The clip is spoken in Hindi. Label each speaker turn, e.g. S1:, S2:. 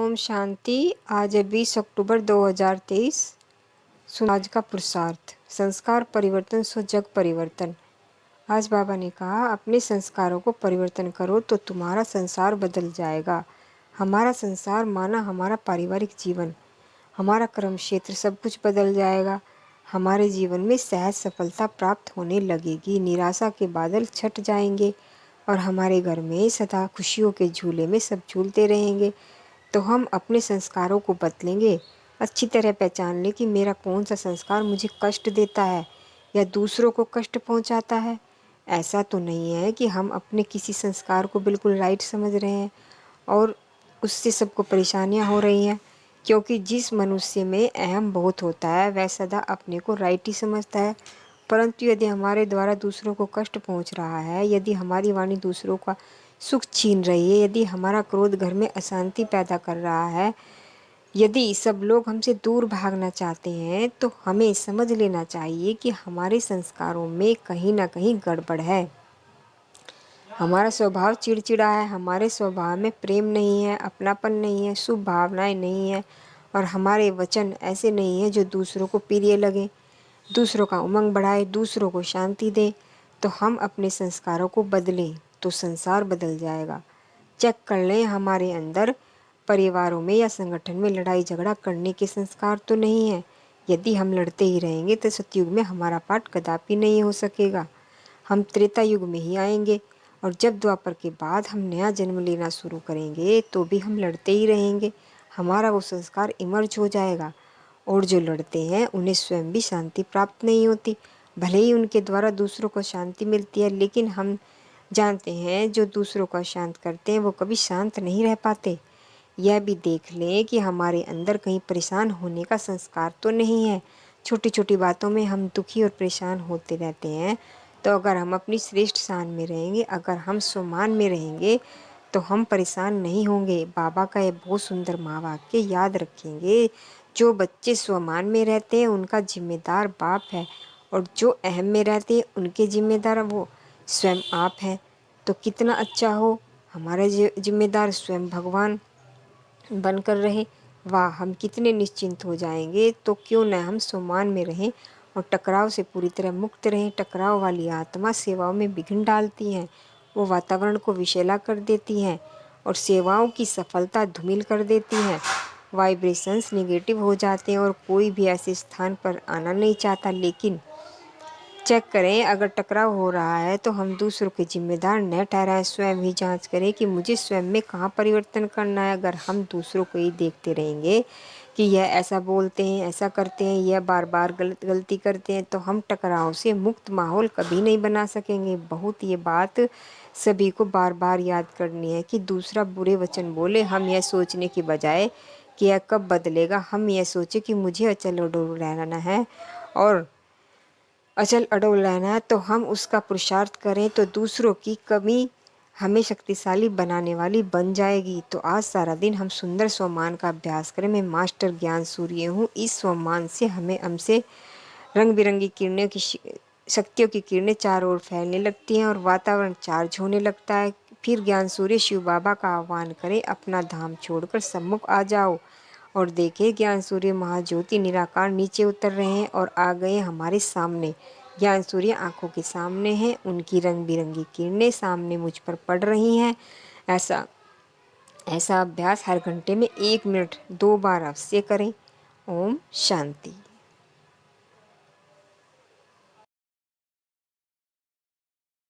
S1: ओम शांति। आज है 20 अक्टूबर 2023। आज का पुरुषार्थ, संस्कार परिवर्तन सो जग परिवर्तन। आज बाबा ने कहा, अपने संस्कारों को परिवर्तन करो तो तुम्हारा संसार बदल जाएगा। हमारा संसार माना हमारा पारिवारिक जीवन, हमारा कर्म क्षेत्र, सब कुछ बदल जाएगा। हमारे जीवन में सहज सफलता प्राप्त होने लगेगी, निराशा के बादल छट जाएंगे और हमारे घर में सदा खुशियों के झूले में सब झूलते रहेंगे। तो हम अपने संस्कारों को बदलेंगे। अच्छी तरह पहचान लें कि मेरा कौन सा संस्कार मुझे कष्ट देता है या दूसरों को कष्ट पहुंचाता है। ऐसा तो नहीं है कि हम अपने किसी संस्कार को बिल्कुल राइट समझ रहे हैं और उससे सबको परेशानियां हो रही हैं, क्योंकि जिस मनुष्य में अहम बहुत होता है वह सदा अपने को राइट ही समझता है। परंतु यदि हमारे द्वारा दूसरों को कष्ट पहुंच रहा है, यदि हमारी वाणी दूसरों का सुख छीन रही है, यदि हमारा क्रोध घर में अशांति पैदा कर रहा है, यदि सब लोग हमसे दूर भागना चाहते हैं, तो हमें समझ लेना चाहिए कि हमारे संस्कारों में कहीं ना कहीं गड़बड़ है। हमारा स्वभाव चिड़चिड़ा है, हमारे स्वभाव में प्रेम नहीं है, अपनापन नहीं है, शुभ भावनाएं नहीं है और हमारे वचन ऐसे नहीं है जो दूसरों को प्रिय लगे, दूसरों का उमंग बढ़ाए, दूसरों को शांति दे। तो हम अपने संस्कारों को बदलें तो संसार बदल जाएगा। चेक कर लें, हमारे अंदर परिवारों में या संगठन में लड़ाई झगड़ा करने के संस्कार तो नहीं है। यदि हम लड़ते ही रहेंगे तो सतयुग में हमारा पाठ कदापि नहीं हो सकेगा। हम त्रेता युग में ही आएंगे और जब द्वापर के बाद हम नया जन्म लेना शुरू करेंगे तो भी हम लड़ते ही रहेंगे। हमारा वो संस्कार इमर्ज हो जाएगा और जो लड़ते हैं उन्हें स्वयं भी शांति प्राप्त नहीं होती। भले ही उनके द्वारा दूसरों को शांति मिलती है, लेकिन हम जानते हैं जो दूसरों को शांत करते हैं वो कभी शांत नहीं रह पाते। यह भी देख लें कि हमारे अंदर कहीं परेशान होने का संस्कार तो नहीं है। छोटी छोटी बातों में हम दुखी और परेशान होते रहते हैं। तो अगर हम अपनी श्रेष्ठ शान में रहेंगे, अगर हम स्वमान में रहेंगे तो हम परेशान नहीं होंगे। बाबा का ये बहुत सुंदर महावाक्य याद रखेंगे, जो बच्चे स्वमान में रहते हैं उनका जिम्मेदार बाप है और जो अहम में रहते हैं उनके जिम्मेदार वो स्वयं आप हैं। तो कितना अच्छा हो, हमारा जिम्मेदार स्वयं भगवान बनकर रहे। वाह, हम कितने निश्चिंत हो जाएंगे। तो क्यों न हम सम्मान में रहें और टकराव से पूरी तरह मुक्त रहें। टकराव वाली आत्मा सेवाओं में विघ्न डालती हैं, वो वातावरण को विषैला कर देती हैं और सेवाओं की सफलता धूमिल कर देती हैं। वाइब्रेशंस नेगेटिव हो जाते हैं और कोई भी ऐसे स्थान पर आना नहीं चाहता। लेकिन चेक करें, अगर टकराव हो रहा है तो हम दूसरों के जिम्मेदार न ठहराएं, स्वयं ही जांच करें कि मुझे स्वयं में कहाँ परिवर्तन करना है। अगर हम दूसरों को ही देखते रहेंगे कि यह ऐसा बोलते हैं, ऐसा करते हैं, यह बार बार गलती करते हैं, तो हम टकराव से मुक्त माहौल कभी नहीं बना सकेंगे। बहुत ये बात सभी को बार बार याद करनी है कि दूसरा बुरे वचन बोले, हम यह सोचने की बजाय कि यह कब बदलेगा, हम यह सोचे कि मुझे अचल अडोल रहना है और अचल अडोल रहना है। तो हम उसका पुरुषार्थ करें तो दूसरों की कमी हमें शक्तिशाली बनाने वाली बन जाएगी। तो आज सारा दिन हम सुंदर स्वमान का अभ्यास करें। मैं मास्टर ज्ञान सूर्य हूँ। इस स्वमान से हमें हमसे रंग बिरंगी किरणें की शक्तियों की किरणें चारों ओर फैलने लगती हैं और वातावरण चार्ज होने लगता है। फिर ज्ञान सूर्य शिव बाबा का आह्वान करें, अपना धाम छोड़कर सम्मुख आ जाओ और देखे ज्ञान सूर्य महाज्योति निराकार नीचे उतर रहे हैं और आ गए हमारे सामने। ज्ञान सूर्य आंखों के सामने हैं, उनकी रंग बिरंगी किरणें सामने मुझ पर पड़ रही हैं। ऐसा ऐसा अभ्यास हर घंटे में 1 मिनट 2 बार अवश्य करें। ओम शांति।